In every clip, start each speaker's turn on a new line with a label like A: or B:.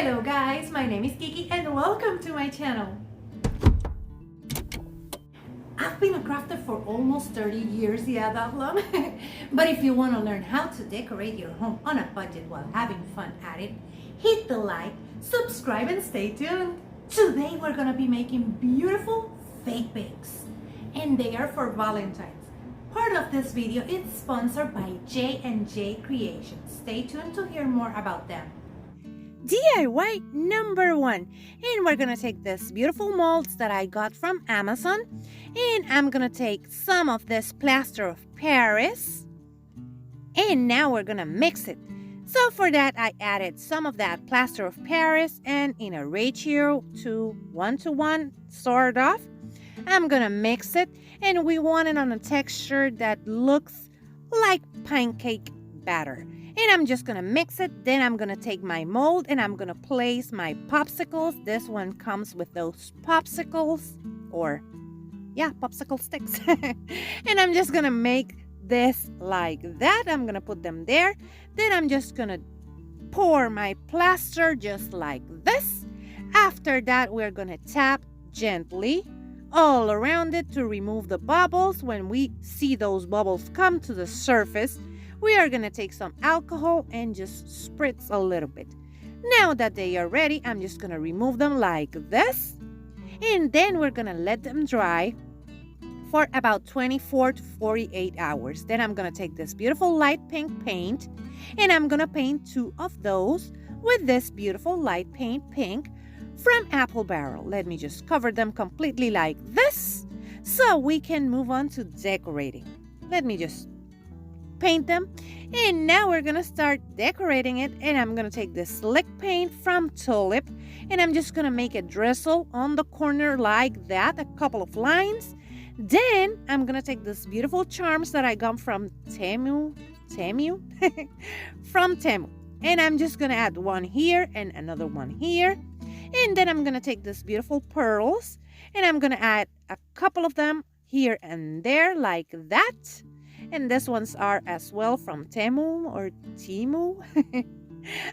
A: Hello guys, my name is Kiki and welcome to my channel. I've been a crafter for almost 30 years, yeah, that long. But if you want to learn how to decorate your home on a budget while having fun at it, hit the like, subscribe and stay tuned. Today we're gonna be making beautiful fake bakes and they are for Valentines. Part of this video is sponsored by J&J Creations. Stay tuned to hear more about them. DIY number 1, and we're gonna take this beautiful molds that I got from Amazon, and I'm gonna take some of this plaster of Paris, and now we're gonna mix it. So for that I added some of that plaster of Paris, and in a ratio to 1:1 sort of, I'm gonna mix it, and we want it on a texture that looks like pancake batter. And I'm just gonna mix it. Then I'm gonna take my mold and I'm gonna place my popsicles. This one comes with those popsicles, or yeah, popsicle sticks. And I'm just gonna make this like that. I'm gonna put them there. Then I'm just gonna pour my plaster just like this. After that, we're gonna tap gently all around it to remove the bubbles. When we see those bubbles come to the surface, we are going to take some alcohol and just spritz a little bit. Now that they are ready, I'm just going to remove them like this. And then we're going to let them dry for about 24 to 48 hours. Then I'm going to take this beautiful light pink paint and I'm going to paint 2 of those with this beautiful light paint pink from Apple Barrel. Let me just cover them completely like this so we can move on to decorating. Let me just paint them, and now we're gonna start decorating it. And I'm gonna take this slick paint from Tulip and I'm just gonna make a drizzle on the corner like that, a couple of lines. Then I'm gonna take this beautiful charms that I got from Temu from Temu, and I'm just gonna add one here and another one here. And then I'm gonna take this beautiful pearls and I'm gonna add a couple of them here and there like that. And these ones are as well from Temu or Timu.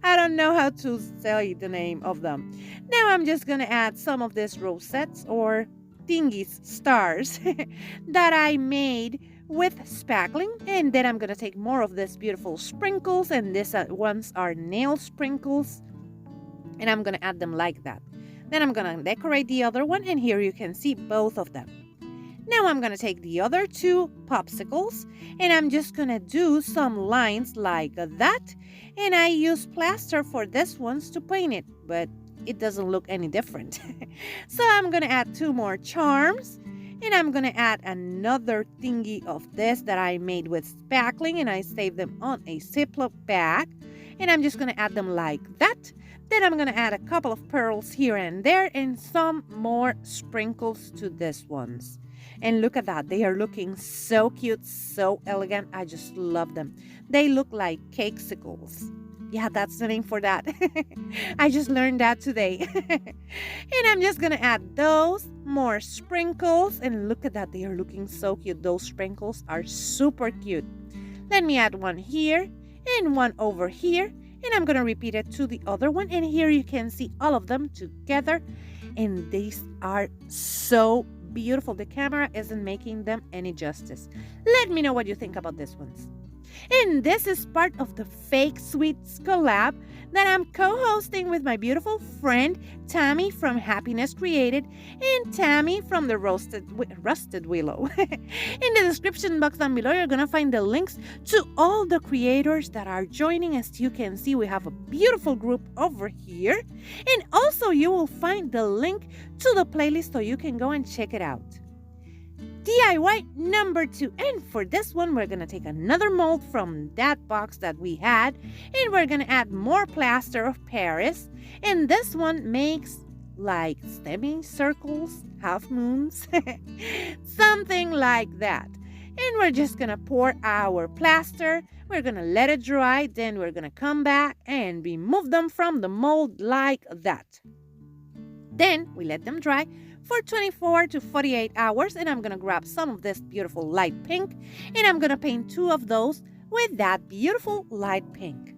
A: I don't know how to say the name of them. Now I'm just going to add some of these rosettes or thingies, stars, that I made with spackling. And then I'm going to take more of these beautiful sprinkles. And these ones are nail sprinkles. And I'm going to add them like that. Then I'm going to decorate the other one. And here you can see both of them. Now I'm going to take the other 2 popsicles and I'm just going to do some lines like that. And I use plaster for this ones to paint it, but it doesn't look any different. So I'm going to add 2 more charms and I'm going to add another thingy of this that I made with spackling and I saved them on a Ziploc bag. And I'm just going to add them like that. Then I'm going to add a couple of pearls here and there and some more sprinkles to these ones. And look at that. They are looking so cute, so elegant. I just love them. They look like cakesicles. Yeah, that's the name for that. I just learned that today. And I'm just going to add those more sprinkles. And look at that. They are looking so cute. Those sprinkles are super cute. Let me add one here and one over here. And I'm going to repeat it to the other one. And here you can see all of them together. And these are so beautiful. The camera isn't making them any justice. Let me know what you think about these ones. And this is part of the Fake Sweets collab that I'm co-hosting with my beautiful friend Tammy from Happiness Created and Tammy from the Rusted Willow. In the description box down below, you're gonna find the links to all the creators that are joining. As you can see, we have a beautiful group over here. And also you will find the link to the playlist so you can go and check it out. DIY number 2, and for this one we're gonna take another mold from that box that we had and we're gonna add more plaster of Paris, and this one makes like semicircles, half moons, something like that. And we're just gonna pour our plaster, we're gonna let it dry, then we're gonna come back and remove them from the mold like that. Then we let them dry for 24 to 48 hours and I'm going to grab some of this beautiful light pink and I'm going to paint 2 of those with that beautiful light pink.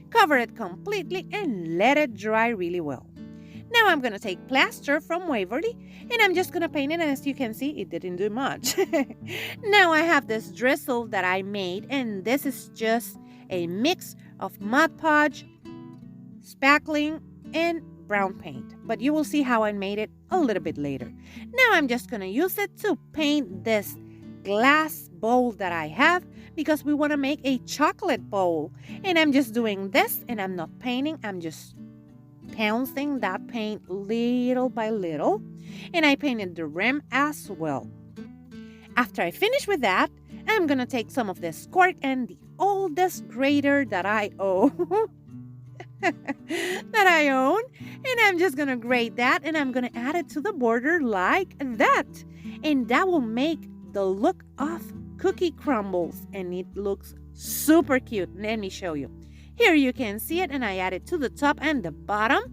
A: Cover it completely and let it dry really well. Now I'm going to take plaster from Waverly and I'm just going to paint it, and as you can see, it didn't do much. Now I have this drizzle that I made, and this is just a mix of Mod Podge, spackling, and brown paint. But you will see how I made it a little bit later. Now I'm just going to use it to paint this glass bowl that I have because we want to make a chocolate bowl. And I'm just doing this, and I'm not painting, I'm just pouncing that paint little by little, and I painted the rim as well. After I finish with that, I'm gonna take some of this cork and the oldest grater that I own and I'm just gonna grate that, and I'm gonna add it to the border like that, and that will make the look of cookie crumbles, and it looks super cute. Let me show you. Here you can see it, and I add it to the top and the bottom,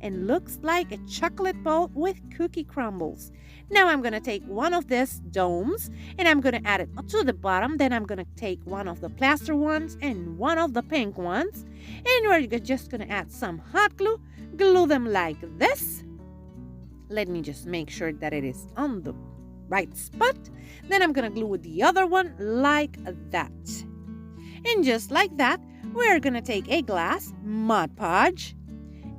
A: and looks like a chocolate bowl with cookie crumbles. Now I'm going to take one of these domes, and I'm going to add it to the bottom. Then I'm going to take one of the plaster ones and one of the pink ones, and we're just going to add some hot glue, glue them like this. Let me just make sure that it is on the right spot. Then I'm going to glue the other one like that. And just like that, we're going to take a glass Mod Podge,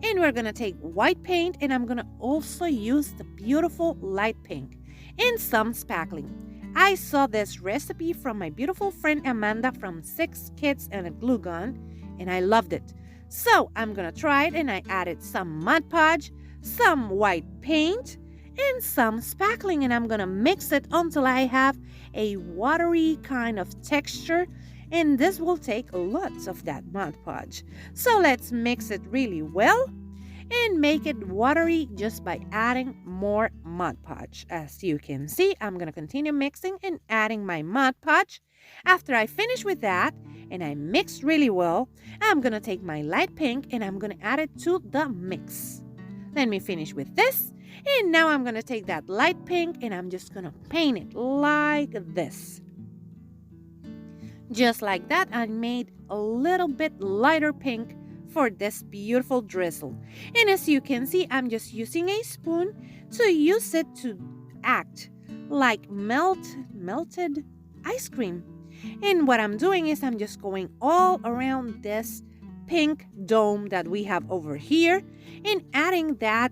A: and we're going to take white paint, and I'm going to also use the beautiful light pink and some spackling. I saw this recipe from my beautiful friend Amanda from 6 Kids and a Glue Gun, and I loved it. So I'm going to try it, and I added some Mod Podge, some white paint, and some spackling, and I'm going to mix it until I have a watery kind of texture. And this will take lots of that Mod Podge. So let's mix it really well and make it watery just by adding more Mod Podge. As you can see, I'm going to continue mixing and adding my Mod Podge. After I finish with that and I mix really well, I'm going to take my light pink and I'm going to add it to the mix. Let me finish with this. And now I'm going to take that light pink and I'm just going to paint it like this. Just like that, I made a little bit lighter pink for this beautiful drizzle. And as you can see, I'm just using a spoon to use it to act like melted ice cream. And what I'm doing is I'm just going all around this pink dome that we have over here and adding that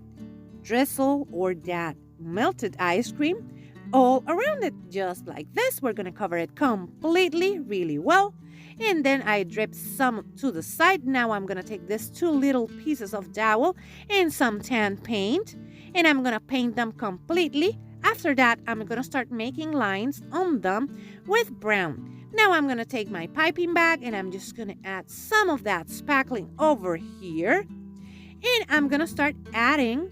A: drizzle or that melted ice cream all around it, just like this. We're going to cover it completely really well, and then I drip some to the side. Now I'm going to take these 2 little pieces of dowel and some tan paint, and I'm going to paint them completely. After that, I'm going to start making lines on them with brown. Now I'm going to take my piping bag and I'm just going to add some of that spackling over here, and I'm going to start adding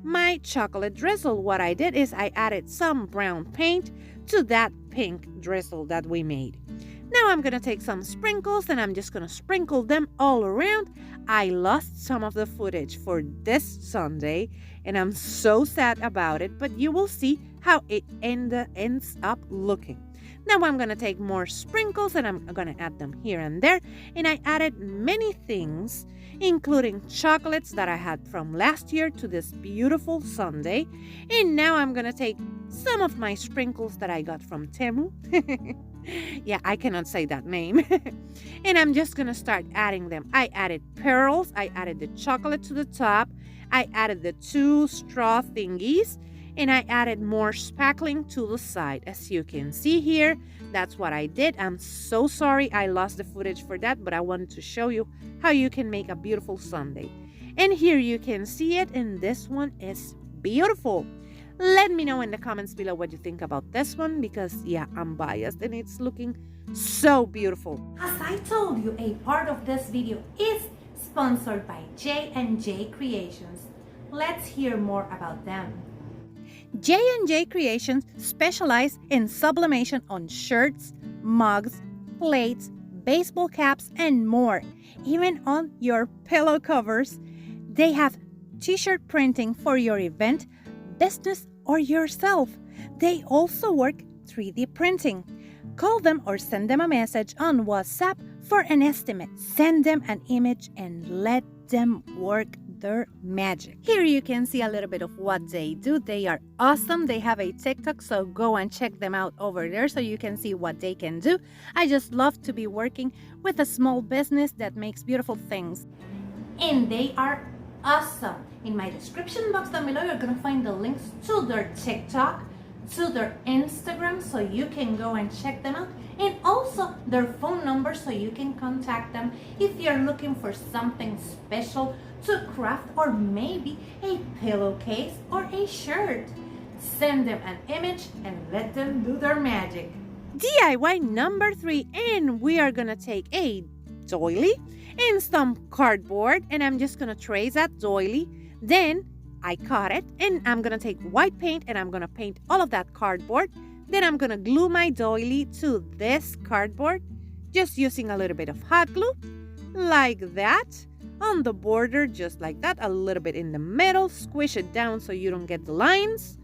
A: my chocolate drizzle. What I did is I added some brown paint to that pink drizzle that we made. Now I'm going to take some sprinkles and I'm just going to sprinkle them all around. I lost some of the footage for this Sunday and I'm so sad about it, but you will see how it ends up looking. Now I'm going to take more sprinkles and I'm going to add them here and there. And I added many things, including chocolates that I had from last year to this beautiful sundae. And now I'm going to take some of my sprinkles that I got from Temu. Yeah, I cannot say that name. And I'm just going to start adding them. I added pearls. I added the chocolate to the top. I added the 2 straw thingies. And I added more spackling to the side. As you can see here, that's what I did. I'm so sorry I lost the footage for that, but I wanted to show you how you can make a beautiful sundae. And here you can see it, and this one is beautiful. Let me know in the comments below what you think about this one, because yeah, I'm biased and it's looking so beautiful.
B: As I told you, a part of this video is sponsored by J&J Creations. Let's hear more about them.
A: J&J Creations specialize in sublimation on shirts, mugs, plates, baseball caps, and more. Even on your pillow covers. They have t-shirt printing for your event, business, or yourself. They also work 3D printing. Call them or send them a message on WhatsApp For an estimate, send them an image and let them work their magic. Here you can see a little bit of what they do. They are awesome. They have a TikTok, so go and check them out over there so you can see what they can do. I just love to be working with a small business that makes beautiful things.
B: And they are awesome. In my description box down below, you're gonna find the links to their TikTok, to their Instagram, so you can go and check them out, and also their phone number so you can contact them if you're looking for something special to craft, or maybe a pillowcase or a shirt. Send them an image and let them do their magic.
A: DIY number 3, and we are gonna take a doily and some cardboard, and I'm just gonna trace that doily. Then I cut it, and I'm gonna take white paint and I'm gonna paint all of that cardboard. Then I'm gonna glue my doily to this cardboard, just using a little bit of hot glue, like that, on the border, just like that, a little bit in the middle, squish it down so you don't get the lines,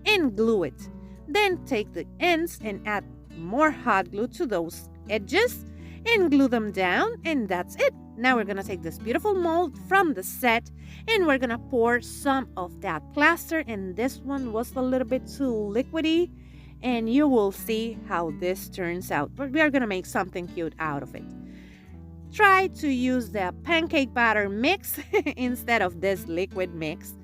A: and glue it. Then take the ends and add more hot glue to those edges and glue them down, and that's it. Now we're gonna take this beautiful mold from the set and we're gonna pour some of that plaster, and this one was a little bit too liquidy, and you will see how this turns out, but we are gonna make something cute out of it. Try to use the pancake batter mix instead of this liquid mix.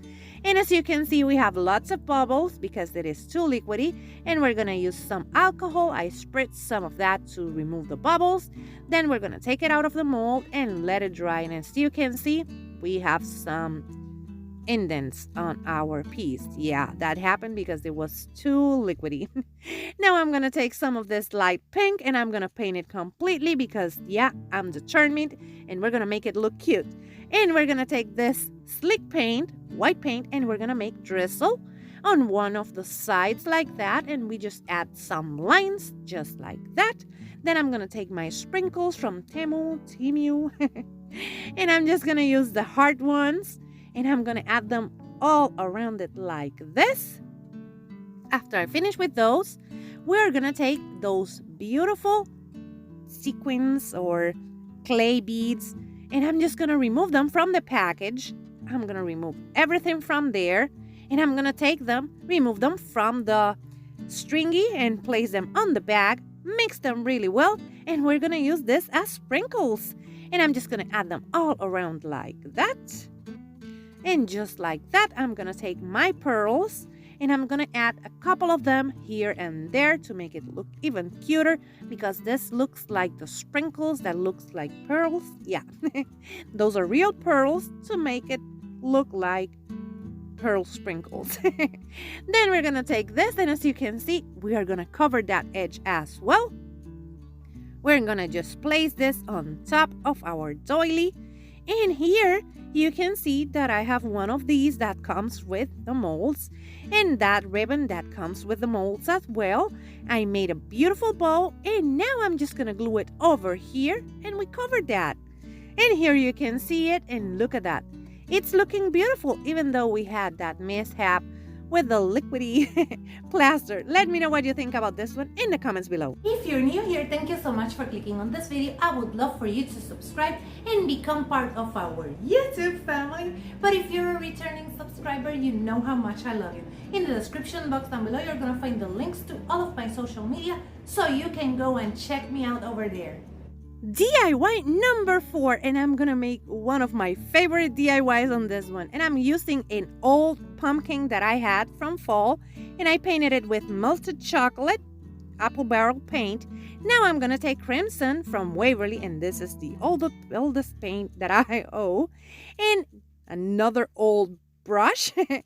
A: And as you can see, we have lots of bubbles because it is too liquidy, and we're gonna use some alcohol. I spritz some of that to remove the bubbles. Then we're gonna take it out of the mold and let it dry, and as you can see, we have some indents on our piece. Yeah, that happened because it was too liquidy. Now I'm gonna take some of this light pink and I'm gonna paint it completely because, yeah, I'm determined, and we're gonna make it look cute. And we're gonna take this slick paint, white paint, and we're gonna make drizzle on one of the sides like that, and we just add some lines just like that. Then I'm gonna take my sprinkles from Temu, and I'm just gonna use the hard ones, and I'm gonna add them all around it like this. After I finish with those, we're gonna take those beautiful sequins or clay beads, and I'm just gonna remove them from the package. I'm gonna remove everything from there, and I'm gonna take them, remove them from the stringy, and place them on the bag, mix them really well, and we're gonna use this as sprinkles. And I'm just gonna add them all around like that. And just like that, I'm gonna take my pearls and I'm gonna add a couple of them here and there to make it look even cuter, because this looks like the sprinkles that looks like pearls. Yeah, those are real pearls to make it look like pearl sprinkles. Then we're gonna take this, and as you can see, we are gonna cover that edge as well. We're gonna just place this on top of our doily, and here you can see that I have one of these that comes with the molds, and that ribbon that comes with the molds as well. I made a beautiful bow, and now I'm just gonna glue it over here, and we covered that. And here you can see it, and look at that. It's looking beautiful, even though we had that mishap with the liquidy plaster. Let me know what you think about this one in the comments below.
B: If you're new here, thank you so much for clicking on this video. I would love for you to subscribe and become part of our YouTube family. But if you're a returning subscriber, you know how much I love you. In the description box down below, you're gonna find the links to all of my social media, so you can go and check me out over there.
A: DIY number 4, and I'm gonna make one of my favorite DIYs on this one, and I'm using an old pumpkin that I had from fall, and I painted it with melted chocolate, apple barrel paint. Now I'm gonna take crimson from Waverly, and this is the oldest paint that I owe, and another old brush, and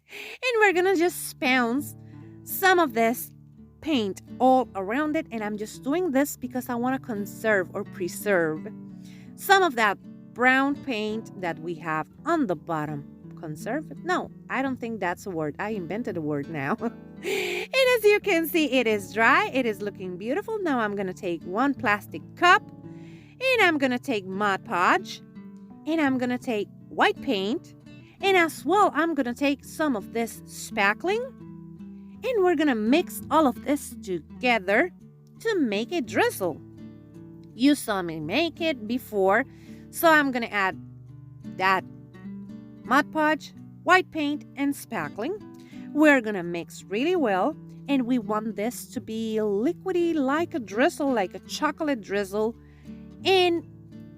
A: we're gonna just bounce some of this paint all around it. And I'm just doing this because I want to conserve or preserve some of that brown paint that we have on the bottom. Conserve it? No, I don't think that's a word. I invented a word now. And as you can see, it is dry. It is looking beautiful. Now I'm going to take one plastic cup, and I'm going to take Mod Podge, and I'm going to take white paint, and as well I'm going to take some of this spackling. And we're gonna mix all of this together to make a drizzle. You saw me make it before. So I'm going to add that Mod Podge, white paint, and spackling. We're going to mix really well. And we want this to be liquidy, like a drizzle, like a chocolate drizzle. And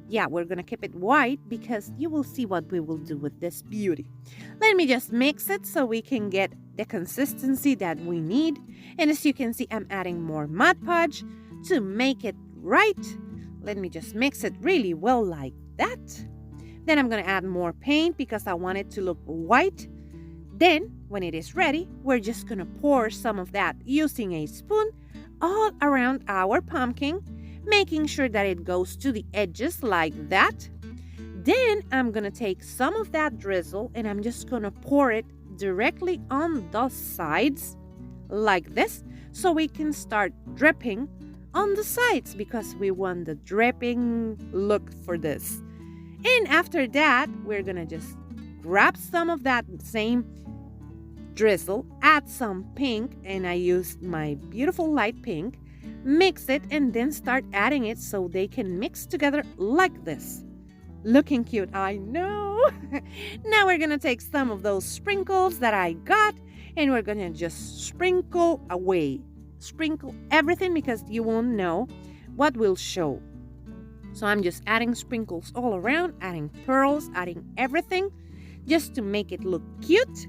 A: yeah, we're going to keep it white because you will see what we will do with this beauty. Let me just mix it so we can get the consistency that we need. And as you can see, I'm adding more Mod Podge to make it right. Let me just mix it really well like that. Then I'm going to add more paint because I want it to look white. Then, when it is ready, we're just going to pour some of that using a spoon all around our pumpkin, making sure that it goes to the edges like that. Then I'm going to take some of that drizzle and I'm just going to pour it directly on the sides like this so we can start dripping on the sides because we want the dripping look for this. And after that, we're going to just grab some of that same drizzle, add some pink, and I used my beautiful light pink, mix it, and then start adding it so they can mix together like this. Looking cute, I know. Now we're going to take some of those sprinkles that I got, and we're going to just sprinkle away. Sprinkle everything because you won't know what will show. So I'm just adding sprinkles all around, adding pearls, adding everything just to make it look cute.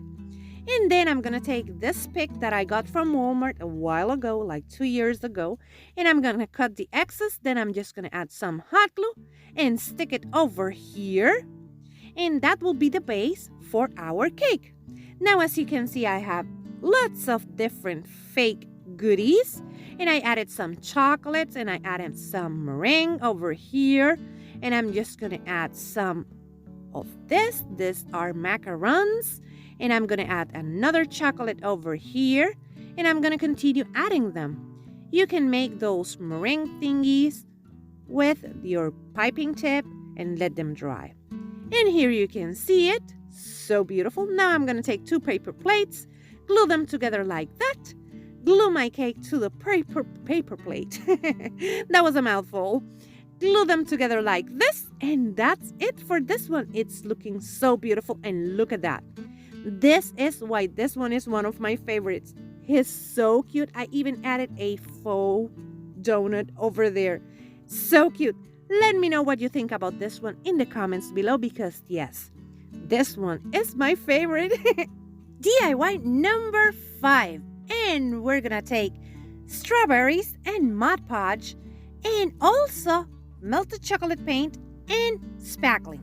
A: And then I'm going to take this pick that I got from Walmart a while ago, like 2 years ago, and I'm going to cut the excess. Then I'm just going to add some hot glue and stick it over here. And that will be the base for our cake. Now, as you can see, I have lots of different fake goodies. And I added some chocolates and I added some meringue over here. And I'm just going to add some of this. These are macarons. And I'm going to add another chocolate over here. And I'm going to continue adding them. You can make those meringue thingies with your piping tip and let them dry. And here you can see it. So beautiful. Now I'm going to take 2 paper plates, glue them together like that. Glue my cake to the paper plate. That was a mouthful. Glue them together like this. And that's it for this one. It's looking so beautiful. And look at that. This is why this one is one of my favorites. He's so cute. I even added a faux donut over there. So cute. Let me know what you think about this one in the comments below because yes, this one is my favorite. DIY number 5. And we're gonna take strawberries and Mod Podge and also melted chocolate paint and spackling.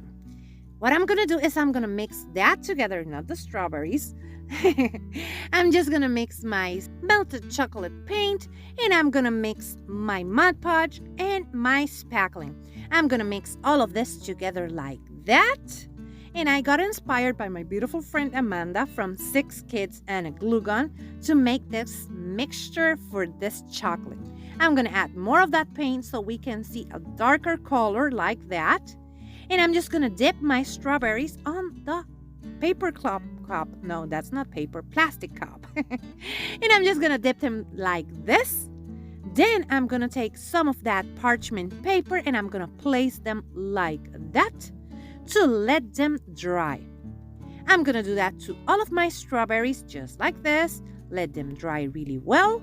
A: What I'm gonna do is I'm gonna mix that together, not the strawberries. I'm just gonna mix my melted chocolate paint and I'm gonna mix my Mod Podge and my spackling. I'm gonna mix all of this together like that. And I got inspired by my beautiful friend Amanda from 6 Kids and a Glue Gun to make this mixture for this chocolate. I'm gonna add more of that paint so we can see a darker color like that. And I'm just gonna dip my strawberries on the paper cup. No, that's not paper, plastic cup. And I'm just gonna dip them like this. Then I'm gonna take some of that parchment paper and I'm gonna place them like that to let them dry. I'm gonna do that to all of my strawberries just like this. Let them dry really well.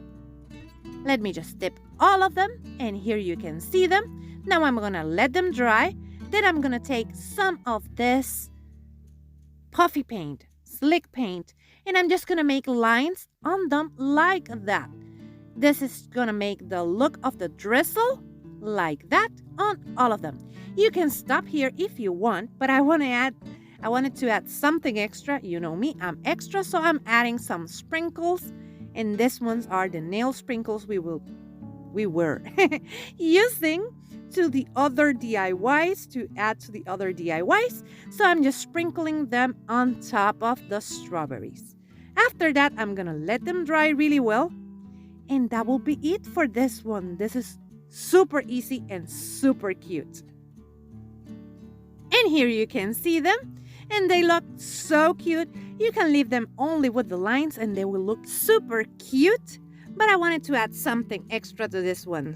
A: Let me just dip all of them and here you can see them. Now I'm gonna let them dry. Then I'm gonna take some of this puffy paint, slick paint, and I'm just gonna make lines on them like that. This is gonna make the look of the drizzle like that on all of them. You can stop here if you want, but I wanted to add something extra. You know me, I'm extra, so I'm adding some sprinkles, and these ones are the nail sprinkles we were using to the other DIYs, to add to the other DIYs. So I'm just sprinkling them on top of the strawberries. After that, I'm gonna let them dry really well. And that will be it for this one. This is super easy and super cute. And here you can see them. And they look so cute. You can leave them only with the lines and they will look super cute. But I wanted to add something extra to this one.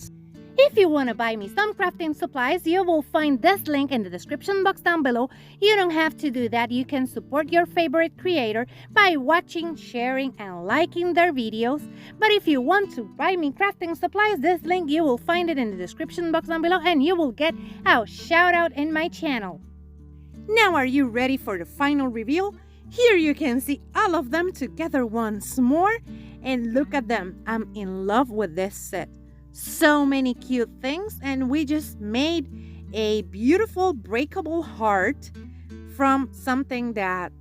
B: If you want to buy me some crafting supplies, you will find this link in the description box down below. You don't have to do that. You can support your favorite creator by watching, sharing, and liking their videos. But if you want to buy me crafting supplies, this link, you will find it in the description box down below, and you will get a shout out in my channel.
A: Now, are you ready for the final reveal? Here you can see all of them together once more. And look at them. I'm in love with this set. So many cute things, and we just made a beautiful breakable heart from something that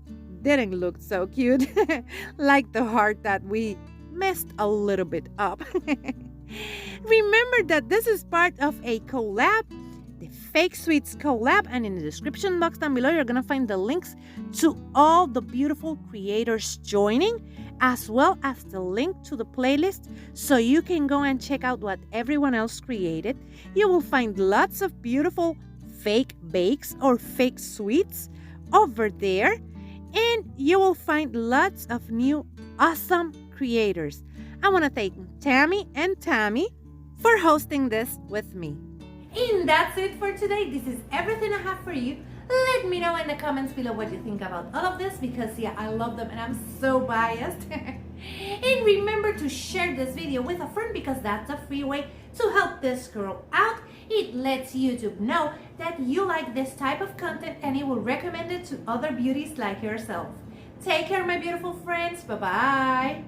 A: didn't look so cute, like the heart that we messed a little bit up. Remember that this is part of a collab, the Fake Sweets collab, and in the description box down below you're gonna find the links to all the beautiful creators joining, as well as the link to the playlist so you can go and check out what everyone else created. You will find lots of beautiful fake bakes or fake sweets over there, and you will find lots of new awesome creators. I want to thank Tammy and Tammy for hosting this with me.
B: And that's it for today. This is everything I have for you. Let me know in the comments below what you think about all of this, because yeah, I love them and I'm so biased. And remember to share this video with a friend, because that's a free way to help this girl out. It lets YouTube know that you like this type of content, and it will recommend it to other beauties like yourself. Take care, my beautiful friends. Bye-bye.